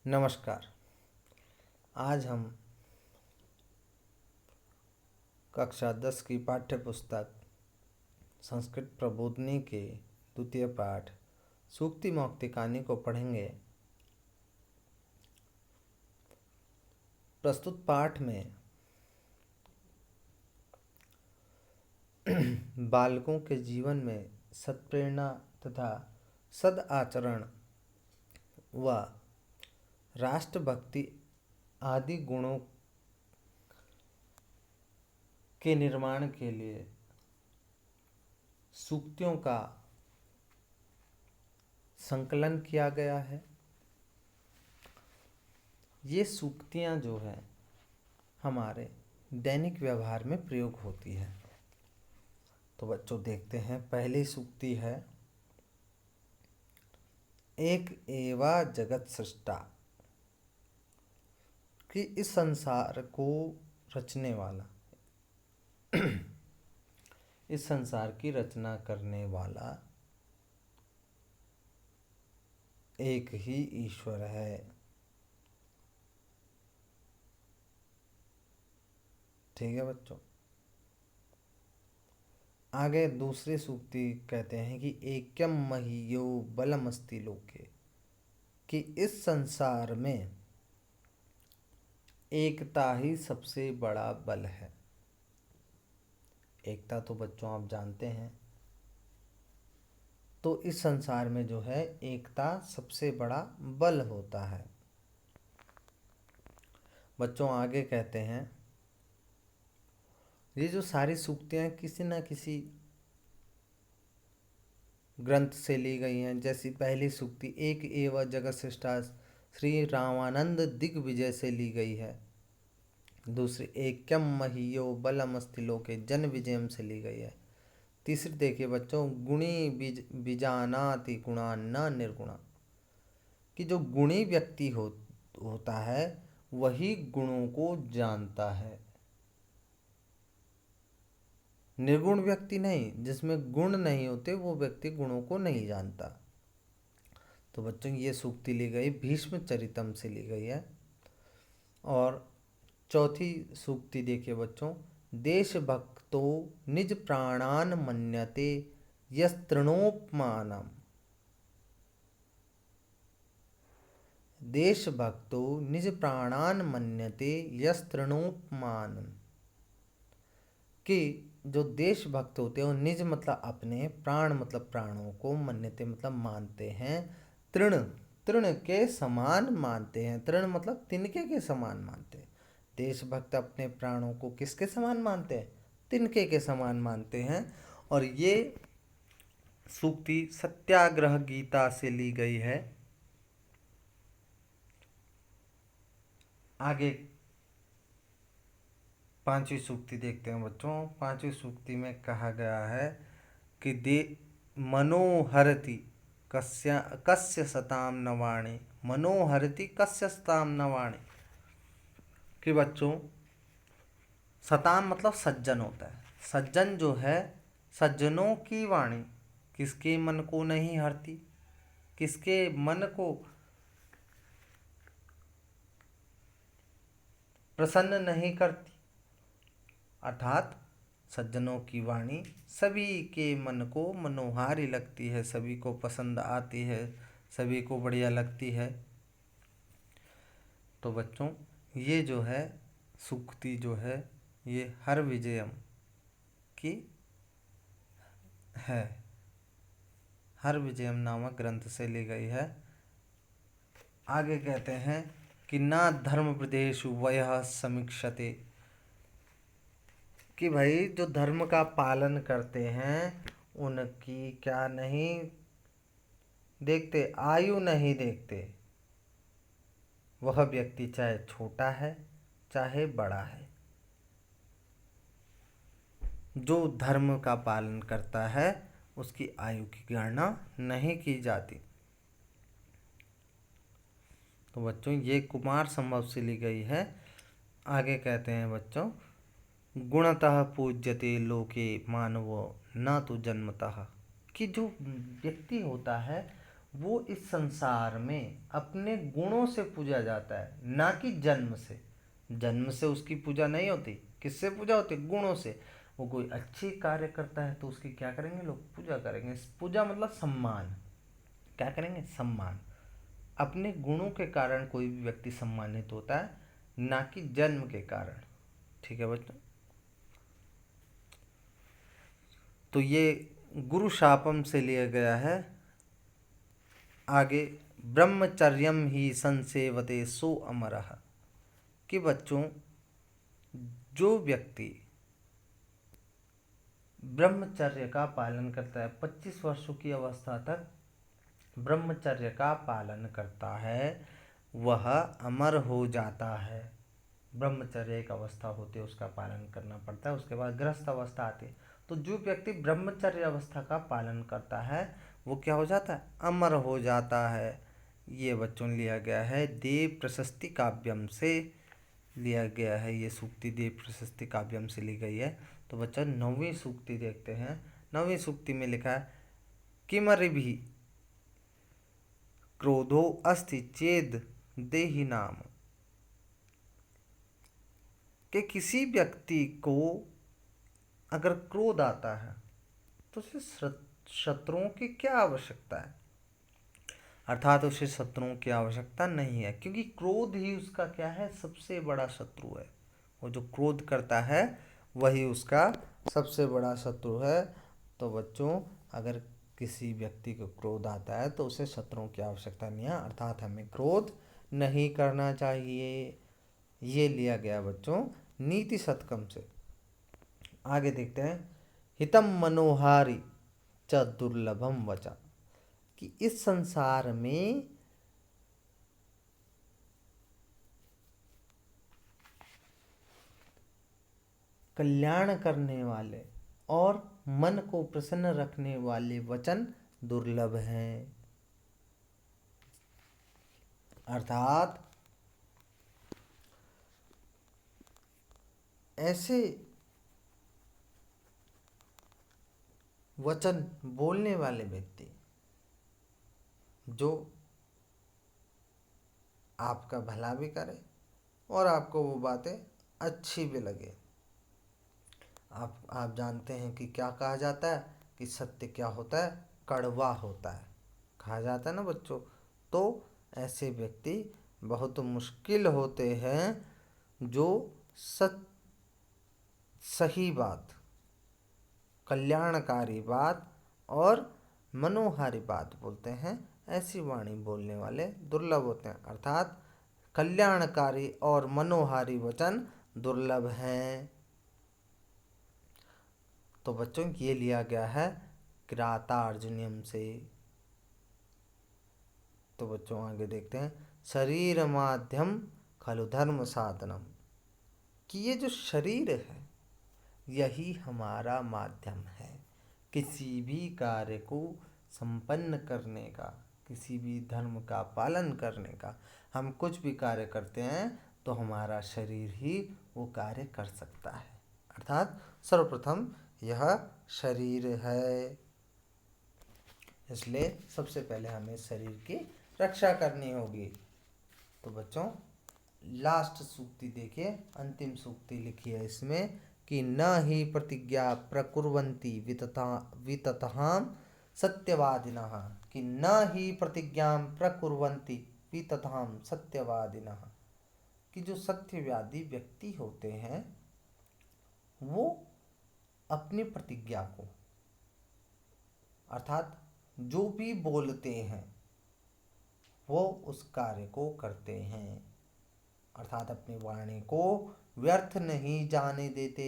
नमस्कार। आज हम कक्षा 10 की पाठ्य पुस्तक संस्कृत प्रबोधिनी के द्वितीय पाठ सूक्ति मौक्तिकानी को पढ़ेंगे। प्रस्तुत पाठ में बालकों के जीवन में सत्प्रेरणा तथा सद आचरण व राष्ट्रभक्ति आदि गुणों के निर्माण के लिए सूक्तियों का संकलन किया गया है। ये सूक्तियाँ जो हैं हमारे दैनिक व्यवहार में प्रयोग होती है। तो बच्चों देखते हैं, पहली सूक्ति है एक एवा जगत सृष्टा, कि इस संसार को रचने वाला इस संसार की रचना करने वाला एक ही ईश्वर है। ठीक है बच्चों। आगे दूसरी सूक्ति कहते हैं कि एकम महीयो बलमस्ति लोके, कि इस संसार में एकता ही सबसे बड़ा बल है। एकता तो बच्चों आप जानते हैं। तो इस संसार में जो है एकता सबसे बड़ा बल होता है। बच्चों आगे कहते हैं, ये जो सारी सूक्तियाँ किसी न किसी ग्रंथ से ली गई हैं। जैसी पहली सूक्ति एक एव जगत सृष्टा श्री रामानंद दिग्विजय से ली गई है। दूसरी एकम महीयो बलमस्ति लोके जन विजयम से ली गई है। तीसरी देखिए बच्चों, गुणी बीजानाति गुणा न निर्गुणा, कि जो गुणी व्यक्ति होता है वही गुणों को जानता है, निर्गुण व्यक्ति नहीं। जिसमें गुण नहीं होते वो व्यक्ति गुणों को नहीं जानता। तो बच्चों ये सूक्ति ली गई भीष्म चरितम से ली गई है। और चौथी सूक्ति देखिए बच्चों, देशभक्तो निज प्राणान मन्यते यस्तृणोपमानम, देशभक्तो निज प्राणान मन्यते यस्तृणोपमानम, कि जो देशभक्त होते हैं वो निज मतलब अपने, प्राण मतलब प्राणों को, मन्यते मतलब मानते हैं, तृण तृण के समान मानते हैं। तृण मतलब तिनके के समान मानते हैं। देशभक्त अपने प्राणों को किसके समान मानते हैं? तिनके के समान मानते हैं। और ये सूक्ति सत्याग्रह गीता से ली गई है। आगे पांचवी सूक्ति देखते हैं बच्चों। पांचवी सूक्ति में कहा गया है कि मनोहरति कस्य सताम नवाणी, मनोहरति कस्य सताम नवाणी, कि बच्चों सताम मतलब सज्जन होता है। सज्जन जो है, सज्जनों की वाणी किसके मन को नहीं हरती, किसके मन को प्रसन्न नहीं करती। अर्थात सज्जनों की वाणी सभी के मन को मनोहारी लगती है, सभी को पसंद आती है, सभी को बढ़िया लगती है। तो बच्चों ये जो है सूक्ति जो है ये हर विजयम की है, हर विजयम नामक ग्रंथ से ली गई है। आगे कहते हैं कि ना धर्म प्रदेशु वयः समीक्षते, कि भाई जो धर्म का पालन करते हैं उनकी क्या नहीं देखते, आयु नहीं देखते। वह व्यक्ति चाहे छोटा है चाहे बड़ा है, जो धर्म का पालन करता है उसकी आयु की गणना नहीं की जाती। तो बच्चों ये कुमार संभव से ली गई है। आगे कहते हैं बच्चों, गुणतः पूज्यते लोके मानवो न तो जन्मतः, कि जो व्यक्ति होता है वो इस संसार में अपने गुणों से पूजा जाता है, ना कि जन्म से। जन्म से उसकी पूजा नहीं होती। किससे पूजा होती? गुणों से। वो कोई अच्छी कार्य करता है तो उसकी क्या करेंगे लोग? पूजा करेंगे। पूजा मतलब सम्मान। क्या करेंगे? सम्मान। अपने गुणों के कारण कोई भी व्यक्ति सम्मानित होता है, ना कि जन्म के कारण। ठीक है बच्चों? तो ये गुरु शापम से लिया गया है। आगे, ब्रह्मचर्यम ही संसेवते सो अमरः, कि बच्चों जो व्यक्ति ब्रह्मचर्य का पालन करता है, 25 वर्षों की अवस्था तक ब्रह्मचर्य का पालन करता है, वह अमर हो जाता है। ब्रह्मचर्य एक अवस्था होती है, उसका पालन करना पड़ता है। उसके बाद गृहस्थ अवस्था आती है। तो जो व्यक्ति ब्रह्मचर्य अवस्था का पालन करता है वो क्या हो जाता है? अमर हो जाता है। ये बच्चों लिया गया है देव प्रशस्ति काव्यम से लिया गया है। ये सूक्ति देव प्रशस्ति काव्यम से ली गई है। तो बच्चों 9वीं सूक्ति देखते हैं। 9वीं सूक्ति में लिखा है, किमरिभि क्रोधो अस्ति चेद देहि नाम, कि किसी व्यक्ति को अगर क्रोध आता है तो उसे शत्रुओं की क्या आवश्यकता है? अर्थात उसे शत्रुओं की आवश्यकता नहीं है, क्योंकि क्रोध ही उसका क्या है? सबसे बड़ा शत्रु है। वो जो क्रोध करता है वही उसका सबसे बड़ा शत्रु है। तो बच्चों अगर किसी व्यक्ति को क्रोध आता है तो उसे शत्रुओं की आवश्यकता नहीं है, अर्थात हमें क्रोध नहीं करना चाहिए। ये लिया गया बच्चों नीति शतकम से। आगे देखते हैं, हितम मनोहारी च दुर्लभम वचा, कि इस संसार में कल्याण करने वाले और मन को प्रसन्न रखने वाले वचन दुर्लभ हैं। अर्थात ऐसे वचन बोलने वाले व्यक्ति जो आपका भला भी करे और आपको वो बातें अच्छी भी लगे। आप जानते हैं कि क्या कहा जाता है कि सत्य क्या होता है? कड़वा होता है, कहा जाता है ना बच्चों। तो ऐसे व्यक्ति बहुत मुश्किल होते हैं जो सही बात, कल्याणकारी बात और मनोहारी बात बोलते हैं। ऐसी वाणी बोलने वाले दुर्लभ होते हैं। अर्थात कल्याणकारी और मनोहारी वचन दुर्लभ हैं। तो बच्चों ये लिया गया है किरातार्जुनीयम से। तो बच्चों आगे देखते हैं, शरीर माध्यम खलु धर्म साधनम, कि ये जो शरीर है यही हमारा माध्यम है किसी भी कार्य को संपन्न करने का, किसी भी धर्म का पालन करने का। हम कुछ भी कार्य करते हैं तो हमारा शरीर ही वो कार्य कर सकता है। अर्थात सर्वप्रथम यह शरीर है, इसलिए सबसे पहले हमें शरीर की रक्षा करनी होगी। तो बच्चों लास्ट सूक्ति देखिए, अंतिम सूक्ति लिखी है इसमें कि न ही प्रतिज्ञा प्रकुर्वन्ति विततां सत्यवादिनः, कि न ही प्रतिज्ञा प्रकुर्वन्ति विततां सत्यवादिनः, कि जो सत्यवादी व्यक्ति होते हैं वो अपनी प्रतिज्ञा को, अर्थात जो भी बोलते हैं वो उस कार्य को करते हैं, अर्थात अपनी वाणी को व्यर्थ नहीं जाने देते।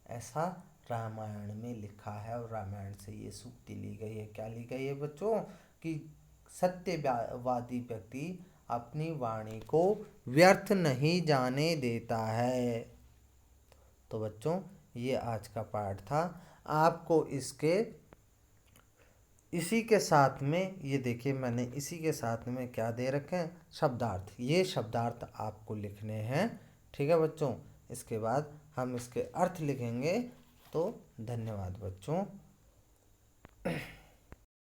ऐसा रामायण में लिखा है और रामायण से ये सूक्ति ली गई है। क्या ली गई है बच्चों? कि सत्यवादी व्यक्ति अपनी वाणी को व्यर्थ नहीं जाने देता है। तो बच्चों ये आज का पाठ था। आपको इसी के साथ में ये देखिए, मैंने इसी के साथ में क्या दे रखे हैं? शब्दार्थ। ये शब्दार्थ आपको लिखने हैं, ठीक है बच्चों। इसके बाद हम इसके अर्थ लिखेंगे। तो धन्यवाद बच्चों।